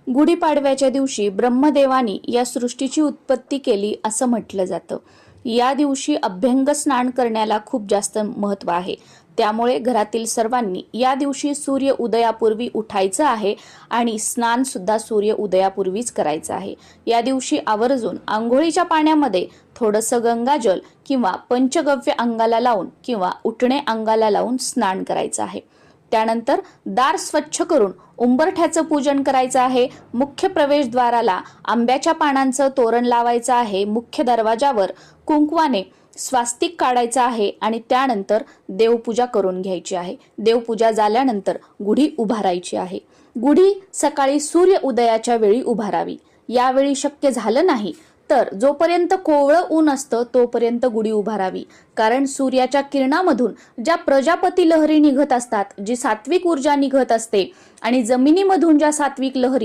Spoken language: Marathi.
गुढीपाडव्याच्या दिवशी ब्रह्मदेवानी या सृष्टीची उत्पत्ती केली असं म्हटलं जातं। या दिवशी अभ्यंग स्नान करण्याला खूप जास्त महत्त्व आहे। त्यामुळे घरातील सर्वांनी या दिवशी सूर्य उदयापूर्वी उठायचं आहे आणि स्नान सुद्धा सूर्य उदयापूर्वीच करायचं आहे। या दिवशी आवर्जून आंघोळीच्या पाण्यामध्ये थोडंसं गंगाजल किंवा पंचगव्य अंगाला लावून किंवा उटणे अंगाला लावून स्नान करायचं आहे। त्यानंतर दार स्वच्छ करून उंबरठ्याचं पूजन करायचं आहे। मुख्य प्रवेशद्वाराला आंब्याच्या पानांचं तोरण लावायचं आहे। मुख्य दरवाजावर कुंकवाने स्वास्तिक काढायचं आहे आणि त्यानंतर देवपूजा करून घ्यायची आहे। देवपूजा झाल्यानंतर गुढी उभारायची आहे। गुढी सकाळी सूर्य उदयाच्या वेळी उभारावी। यावेळी शक्य झालं नाही तर जोपर्यंत कोवळं ऊन असतं तोपर्यंत गुढी उभारावी, कारण सूर्याच्या किरणामधून ज्या प्रजापती लहरी निघत असतात, जी सात्विक ऊर्जा निघत असते आणि जमिनीमधून ज्या सात्विक लहरी